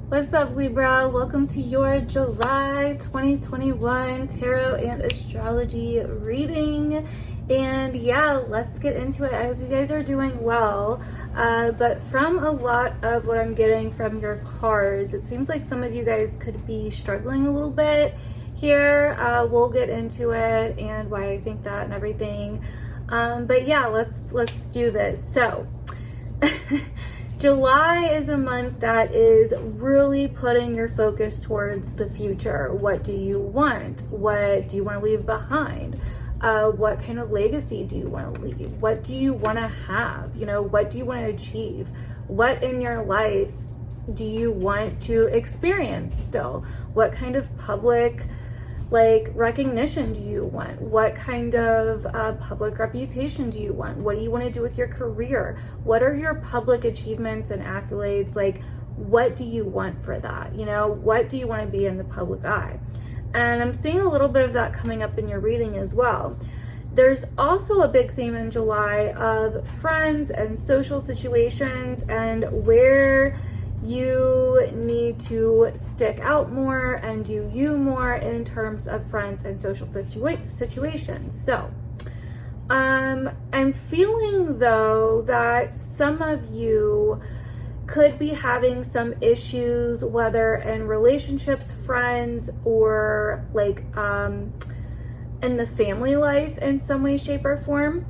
What's up, Libra? Welcome to your July 2021 tarot and astrology reading. And yeah, let's get into it. I hope you guys are doing well. But from a lot of what I'm getting from your cards, it seems like some of you guys could be struggling a little bit here. We'll get into it and why I think that and everything. But yeah, let's do this. So July is a month that is really putting your focus towards the future. What do you want? What do you want to leave behind? What kind of legacy do you want to leave? What do you want to have? What do you want to achieve? What in your life do you want to experience still? What kind of public recognition do you want? What kind of public reputation do you want? What do you want to do with your career? What are your public achievements and accolades? What do you want for that? What do you want to be in the public eye? And I'm seeing a little bit of that coming up in your reading as well. There's also a big theme in July of friends and social situations and where you need to stick out more and do you more in terms of friends and social situations. So I'm feeling though that some of you could be having some issues, whether in relationships, friends, or in the family life in some way, shape, or form.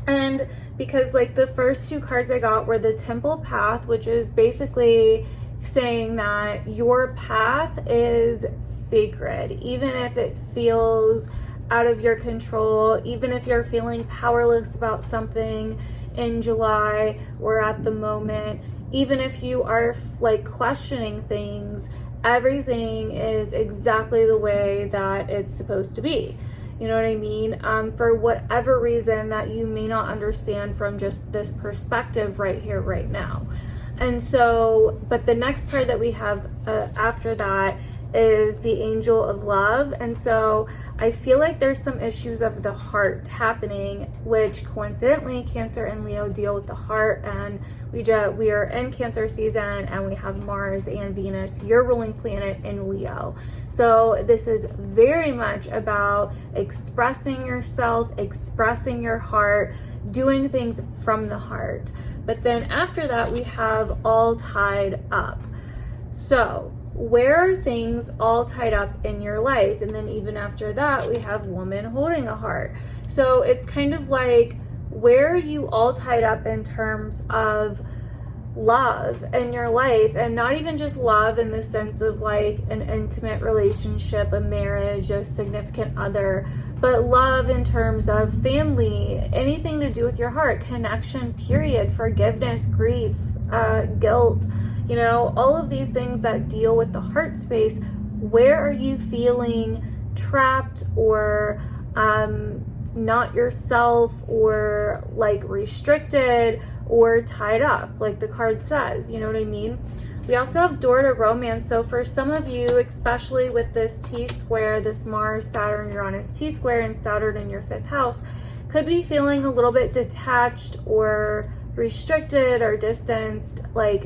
And because the first two cards I got were the Temple Path, which is basically saying that your path is sacred, even if it feels out of your control, even if you're feeling powerless about something in July or at the moment, even if you are questioning things, everything is exactly the way that it's supposed to be. You know what I mean? For whatever reason that you may not understand from just this perspective right here, right now. And so, but the next card that we have after that is the Angel of Love. And so I feel like there's some issues of the heart happening, which coincidentally Cancer and Leo deal with the heart, and we are in Cancer season and we have Mars and Venus, your ruling planet, in Leo. So this is very much about expressing yourself, expressing your heart, doing things from the heart. But then after that we have All Tied Up. So where are things all tied up in your life? And then even after that, we have Woman Holding a Heart. So it's kind of where are you all tied up in terms of love in your life? And not even just love in the sense of an intimate relationship, a marriage, a significant other, but love in terms of family, anything to do with your heart, connection, period, forgiveness, grief, guilt, all of these things that deal with the heart space. Where are you feeling trapped or not yourself, or restricted or tied up, like the card says? You know what I mean? We also have Door to Romance. So for some of you, especially with this T-square, this Mars, Saturn, Uranus T-square, and Saturn in your 5th house, could be feeling a little bit detached or restricted or distanced,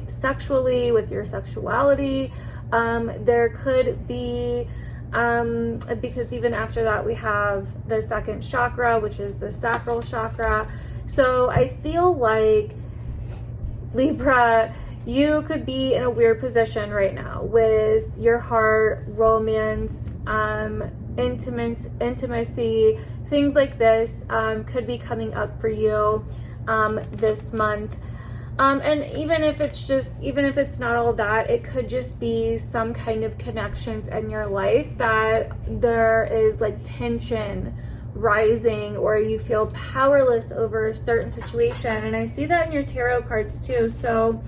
sexually, with your sexuality. There could be, because even after that we have the 2nd chakra, which is the sacral chakra. So I feel like, Libra, you could be in a weird position right now with your heart, romance, intimacy, things like this could be coming up for you this month. And even if it's not all that, it could just be some kind of connections in your life that there is tension rising, or you feel powerless over a certain situation. And I see that in your tarot cards too. So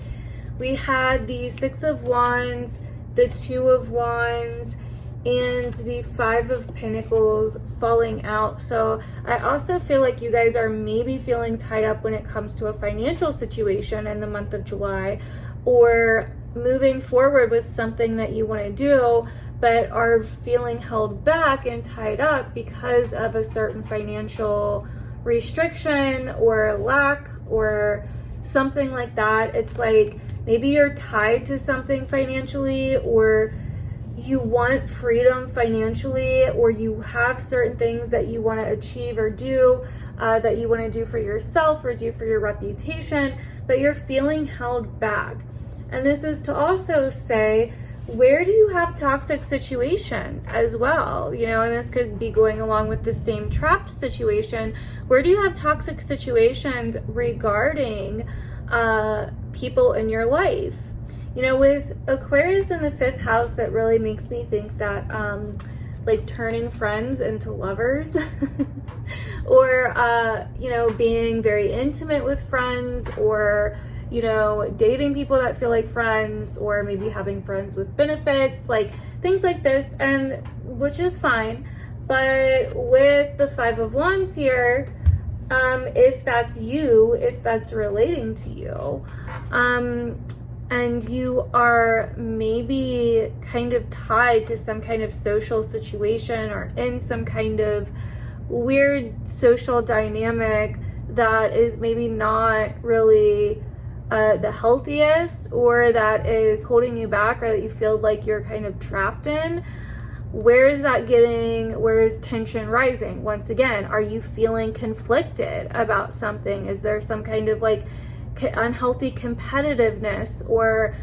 we had the 6 of Wands, the 2 of Wands, and the 5 of Pentacles falling out. So I also feel like you guys are maybe feeling tied up when it comes to a financial situation in the month of July, or moving forward with something that you want to do, but are feeling held back and tied up because of a certain financial restriction or lack or something like that. It's maybe you're tied to something financially, or you want freedom financially, or you have certain things that you want to achieve or do, that you want to do for yourself or do for your reputation, but you're feeling held back. And this is to also say, where do you have toxic situations as well? You know, and this could be going along with the same trapped situation. Where do you have toxic situations regarding people in your life? You know, with Aquarius in the 5th house, that really makes me think that like turning friends into lovers or, you know, being very intimate with friends, or, you know, dating people that feel like friends, or maybe having friends with benefits, like things like this, and which is fine. But with the 5 of Wands here, if that's you, if that's relating to you, and you are maybe kind of tied to some kind of social situation or in some kind of weird social dynamic that is maybe not really the healthiest, or that is holding you back, or that you feel like you're kind of trapped in, where is that getting, where is tension rising? Once again, are you feeling conflicted about something? Is there some kind of like unhealthy competitiveness, or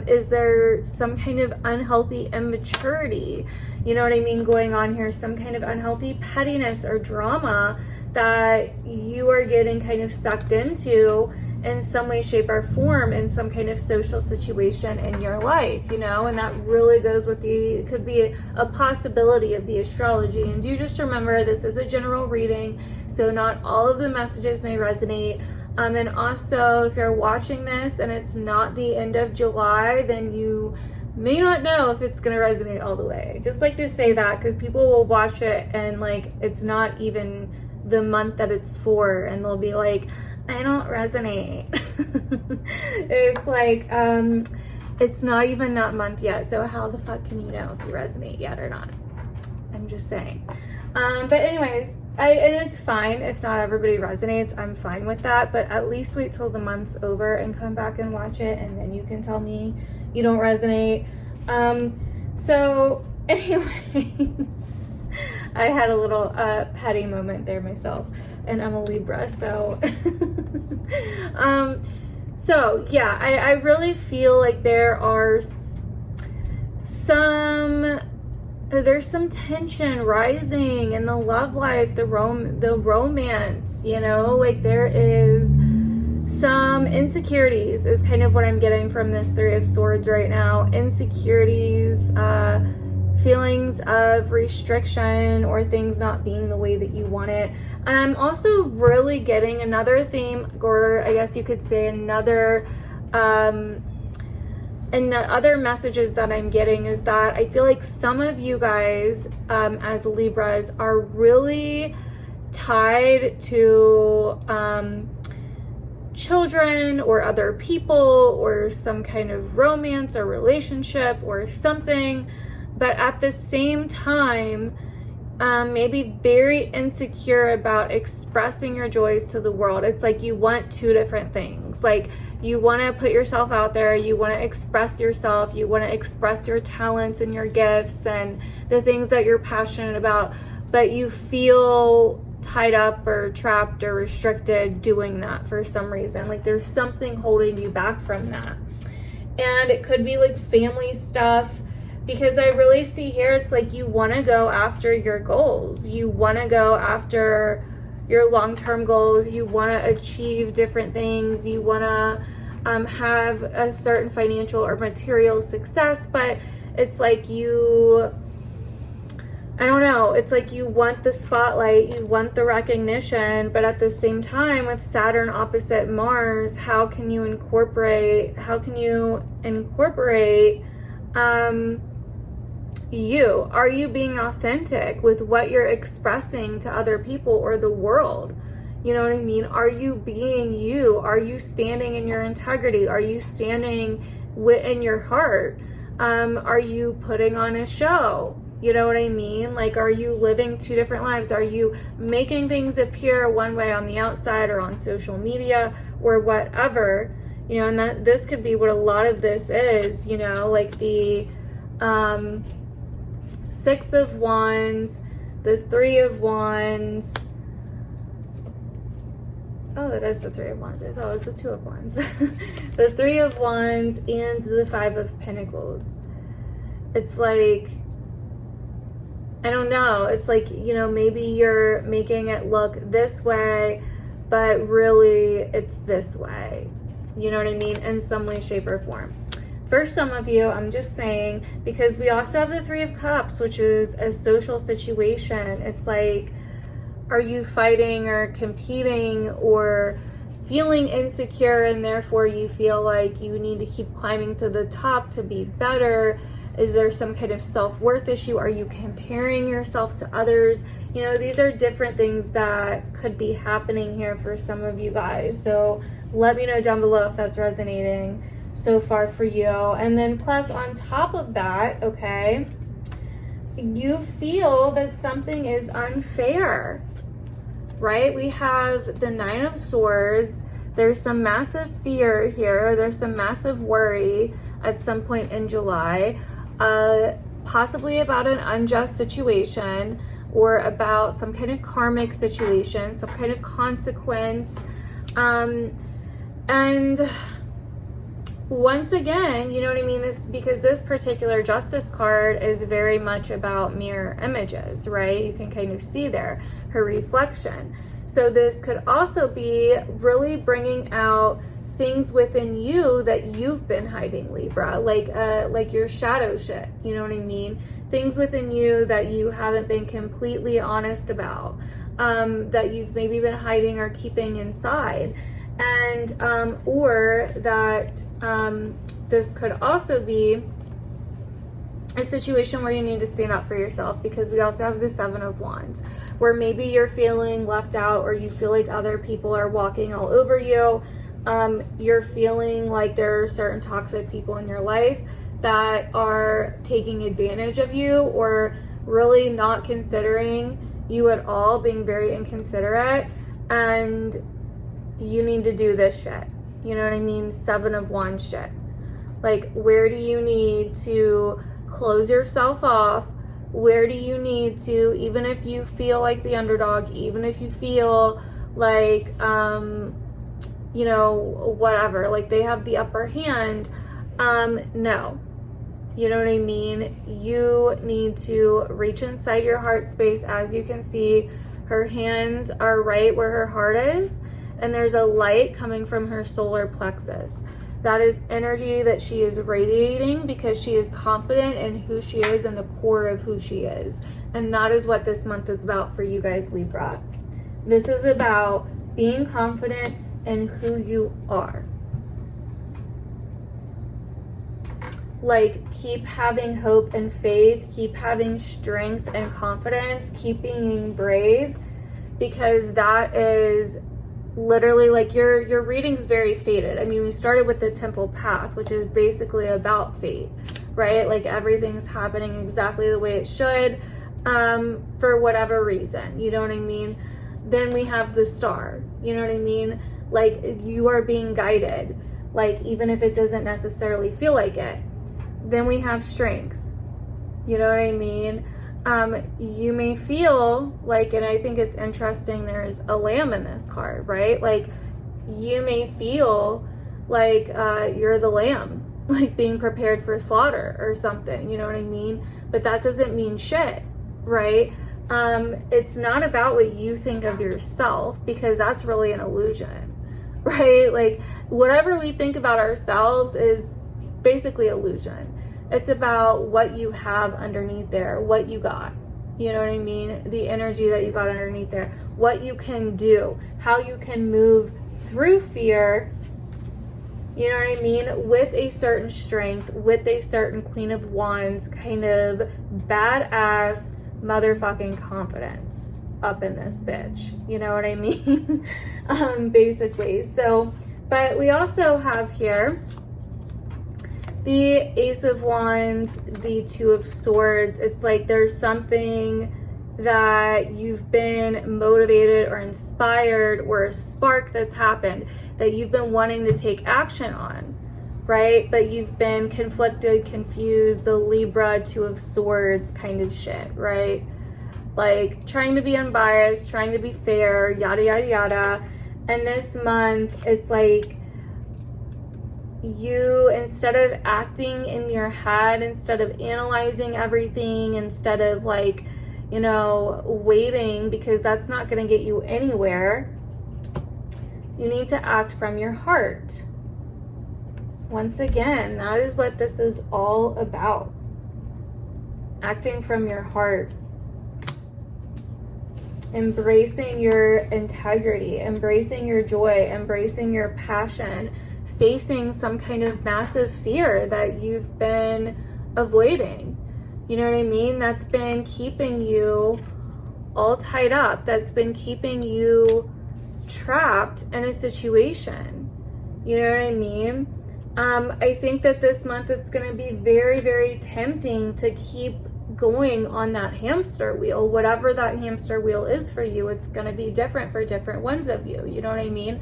is there some kind of unhealthy immaturity, you know what I mean, going on here? Some kind of unhealthy pettiness or drama that you are getting kind of sucked into in some way, shape, or form in some kind of social situation in your life, you know? And that really goes with it could be a possibility of the astrology. And do just remember, this is a general reading, so not all of the messages may resonate. And also, if you're watching this and it's not the end of July, then you may not know if it's going to resonate all the way. Just like to say that, because people will watch it and like it's not even the month that it's for, and they'll be like, I don't resonate. It's like, it's not even that month yet, so how the fuck can you know if you resonate yet or not? I'm just saying. But anyways, and it's fine if not everybody resonates. I'm fine with that, but at least wait till the month's over and come back and watch it, and then you can tell me you don't resonate. So anyways, I had a little petty moment there myself, and I'm a Libra, so so yeah, I really feel like there's some tension rising in the love life, the romance, you know, like there is some insecurities is kind of what I'm getting from this 3 of Swords right now. Insecurities, feelings of restriction, or things not being the way that you want it. And I'm also really getting another theme, or I guess you could say another and the other messages that I'm getting is that I feel like some of you guys as Libras are really tied to children or other people, or some kind of romance or relationship or something, but at the same time maybe very insecure about expressing your joys to the world. It's like you want two different things. Like you want to put yourself out there, you want to express yourself, you want to express your talents and your gifts and the things that you're passionate about, but you feel tied up or trapped or restricted doing that for some reason. Like there's something holding you back from that. And it could be like family stuff, because I really see here it's like you want to go after your goals, you want to go after your long-term goals, you want to achieve different things, you want to have a certain financial or material success, but it's like you, I don't know, it's like you want the spotlight, you want the recognition, but at the same time with Saturn opposite Mars, how can you incorporate you? Are you being authentic with what you're expressing to other people or the world? You know what I mean? Are you being you? Are you standing in your integrity? Are you standing in your heart? Are you putting on a show? You know what I mean? Like, are you living two different lives? Are you making things appear one way on the outside or on social media or whatever? you know, and that this could be what a lot of this is, you know, like the Six of Wands, the Three of Wands. Oh, that is the Three of Wands. I thought it was the Two of Wands. The Three of Wands and the Five of Pentacles. It's like, I don't know. It's like, you know, maybe you're making it look this way, but really it's this way. You know what I mean? In some way, shape, or form. For some of you, I'm just saying, because we also have the Three of Cups, which is a social situation. It's like, are you fighting or competing or feeling insecure, and therefore you feel like you need to keep climbing to the top to be better? Is there some kind of self-worth issue? Are you comparing yourself to others? You know, these are different things that could be happening here for some of you guys. So let me know down below if that's resonating so far for you. And then plus on top of that, okay, you feel that something is unfair, right? We have the Nine of Swords. There's some massive fear here. There's some massive worry at some point in July. Possibly about an unjust situation or about some kind of karmic situation, some kind of consequence. And once again, you know what I mean? Because this particular Justice card is very much about mirror images, right? You can kind of see there her reflection. So this could also be really bringing out things within you that you've been hiding, Libra, like your shadow shit, you know what I mean? Things within you that you haven't been completely honest about, that you've maybe been hiding or keeping inside. And or that this could also be a situation where you need to stand up for yourself, because we also have the Seven of Wands, where maybe you're feeling left out, or you feel like other people are walking all over you. You're feeling like there are certain toxic people in your life that are taking advantage of you, or really not considering you at all, being very inconsiderate, and you need to do this shit. You know what I mean? Seven of Wands shit. Like, where do you need to close yourself off? Where do you need to, even if you feel like the underdog, even if you feel like, you know, whatever, like they have the upper hand, no. You know what I mean? You need to reach inside your heart space. As you can see, her hands are right where her heart is, and there's a light coming from her solar plexus. That is energy that she is radiating because she is confident in who she is and the core of who she is. And that is what this month is about for you guys, Libra. This is about being confident in who you are. Like, keep having hope and faith, keep having strength and confidence, keep being brave, because that is literally, like, your reading's very fated. I mean, we started with the Temple Path, which is basically about fate, right? Like, everything's happening exactly the way it should, for whatever reason, you know what I mean? Then we have the Star, you know what I mean? Like, you are being guided, like, even if it doesn't necessarily feel like it. Then we have Strength, you know what I mean? You may feel like, and I think it's interesting, there's a lamb in this card, right? Like, you may feel like you're the lamb, like being prepared for slaughter or something, you know what I mean? But that doesn't mean shit, right? It's not about what you think of yourself, because that's really an illusion, right? Like, whatever we think about ourselves is basically illusion. It's about what you have underneath there, what you got, you know what I mean? The energy that you got underneath there, what you can do, how you can move through fear, you know what I mean? With a certain strength, with a certain Queen of Wands kind of badass motherfucking confidence up in this bitch, you know what I mean? Basically. So, but we also have here the Ace of Wands, the Two of Swords. It's like there's something that you've been motivated or inspired, or a spark that's happened that you've been wanting to take action on, right? But you've been conflicted, confused, the Libra, Two of Swords kind of shit, right? Like trying to be unbiased, trying to be fair, yada, yada, yada. And this month, it's like you, instead of acting in your head, instead of analyzing everything, instead of like, you know, waiting, because that's not going to get you anywhere, you need to act from your heart. Once again, that is what this is all about. Acting from your heart. Embracing your integrity, embracing your joy, embracing your passion, facing some kind of massive fear that you've been avoiding. You know what I mean? That's been keeping you all tied up. That's been keeping you trapped in a situation. You know what I mean? I think that this month it's going to be very, very tempting to keep going on that hamster wheel. Whatever that hamster wheel is for you, it's going to be different for different ones of you. You know what I mean?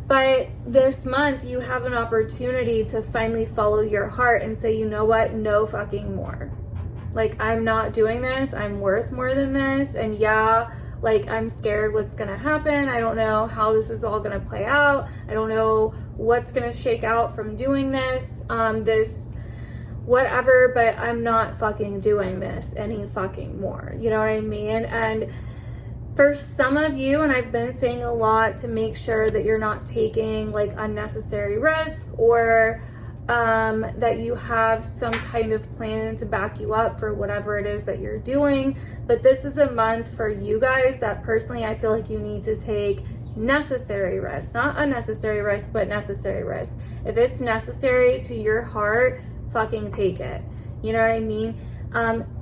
But this month you have an opportunity to finally follow your heart and say, you know what? No fucking more. Like, I'm not doing this. I'm worth more than this. And yeah, like, I'm scared what's going to happen. I don't know how this is all going to play out. I don't know what's going to shake out from doing this, whatever, but I'm not fucking doing this any fucking more. You know what I mean? And for some of you, and I've been saying a lot to make sure that you're not taking like unnecessary risk, or that you have some kind of plan to back you up for whatever it is that you're doing. But this is a month for you guys that personally I feel like you need to take necessary risk, not unnecessary risk, but necessary risk. If it's necessary to your heart, fucking take it. You know what I mean?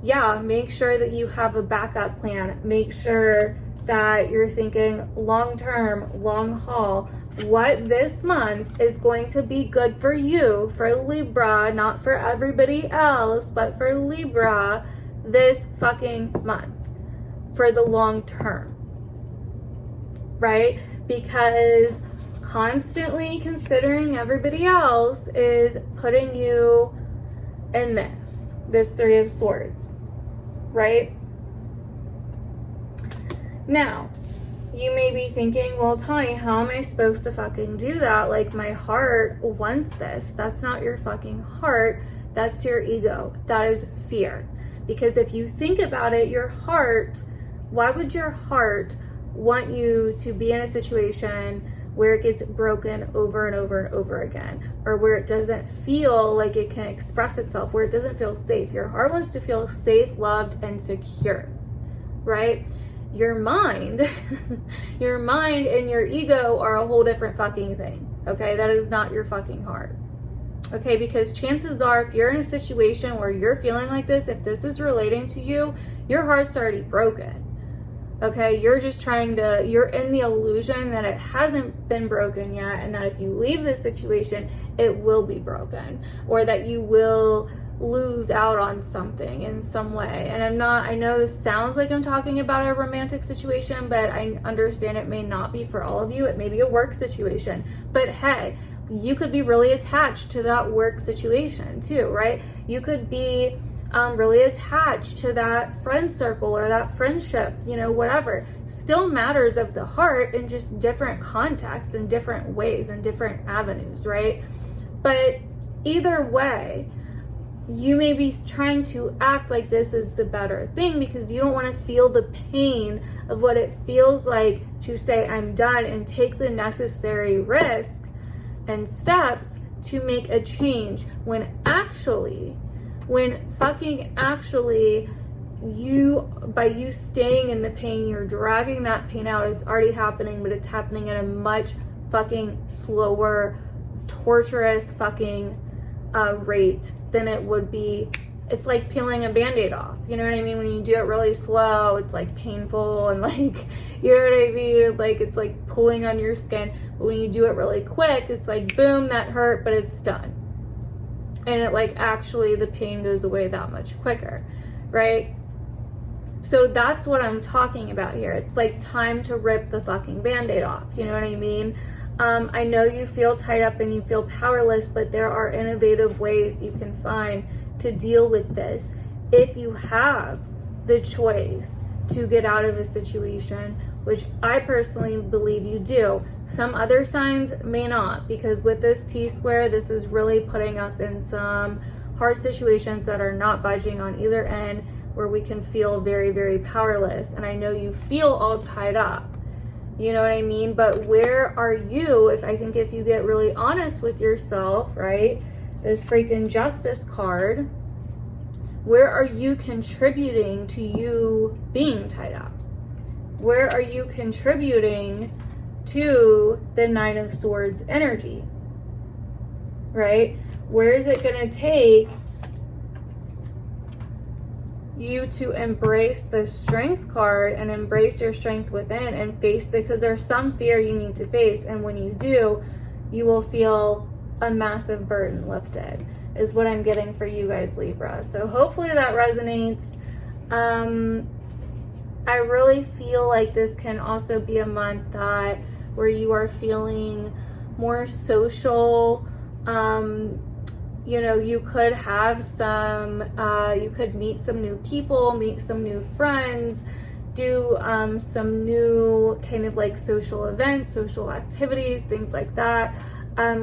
Yeah, make sure that you have a backup plan. Make sure that you're thinking long-term, long haul. What this month is going to be good for you, for Libra, not for everybody else, but for Libra this fucking month, for the long term, right? Because constantly considering everybody else is putting you in this Three of Swords, right? Now, you may be thinking, well, Tani, how am I supposed to fucking do that? Like, my heart wants this. That's not your fucking heart. That's your ego. That is fear. Because if you think about it, your heart, why would your heart want you to be in a situation where it gets broken over and over and over again, or where it doesn't feel like it can express itself, where it doesn't feel safe? Your heart wants to feel safe, loved, and secure, right? Your mind, your mind and your ego are a whole different fucking thing, okay? That is not your fucking heart, okay? Because chances are, if you're in a situation where you're feeling like this, if this is relating to you, your heart's already broken, okay? You're just you're in the illusion that it hasn't been broken yet, and that if you leave this situation, it will be broken, or that you will lose out on something in some way. And I know this sounds like I'm talking about a romantic situation, but I understand it may not be for all of you. It may be a work situation, but hey, you could be really attached to that work situation too, right? You could be really attached to that friend circle or that friendship, you know, whatever. Still matters of the heart in just different contexts and different ways and different avenues, right? But either way, you may be trying to act like this is the better thing because you don't want to feel the pain of what it feels like to say I'm done and take the necessary risk and steps to make a change, when fucking actually by you staying in the pain, you're dragging that pain out. It's already happening, but it's happening at a much fucking slower, torturous fucking rate than it would be. It's like peeling a band-aid off, you know what I mean? When you do it really slow, it's like painful and like, you know what I mean? Like, it's like pulling on your skin. But when you do it really quick, it's like, boom, that hurt, but it's done. And it like, actually the pain goes away that much quicker, right? So that's what I'm talking about here. It's like time to rip the fucking Band-Aid off. You know what I mean? I know you feel tied up and you feel powerless, but there are innovative ways you can find to deal with this if you have the choice to get out of a situation, which I personally believe you do. Some other signs may not, because with this T-square, this is really putting us in some hard situations that are not budging on either end, where we can feel very, very powerless. And I know you feel all tied up. You know what I mean? But where are you, if you get really honest with yourself, right? This freaking Justice card, where are you contributing to you being tied up? Where are you contributing to the Nine of Swords energy, right? Where is it going to take you to embrace the Strength card and embrace your strength within and face because there's some fear you need to face, and when you do, you will feel a massive burden lifted, is what I'm getting for you guys, Libra. So hopefully that resonates. I really feel like this can also be a month that where you are feeling more social. You know, you could have some, you could meet some new people, meet some new friends, do some new kind of like social events, social activities, things like that,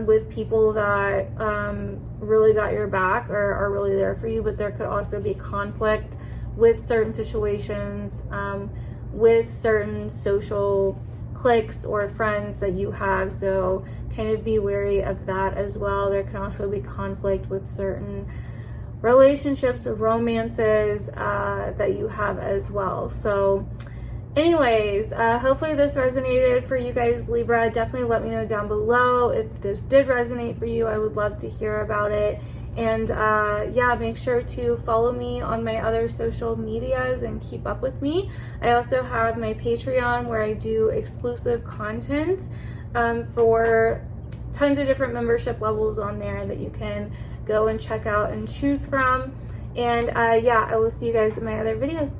with people that really got your back or are really there for you. But there could also be conflict with certain situations, with certain social cliques or friends that you have. So kind of be wary of that as well. There can also be conflict with certain relationships or romances that you have as well. So anyways, hopefully this resonated for you guys, Libra. Definitely let me know down below if this did resonate for you. I would love to hear about it. And yeah, make sure to follow me on my other social medias and keep up with me. I also have my Patreon where I do exclusive content for tons of different membership levels on there that you can go and check out and choose from. And yeah, I will see you guys in my other videos.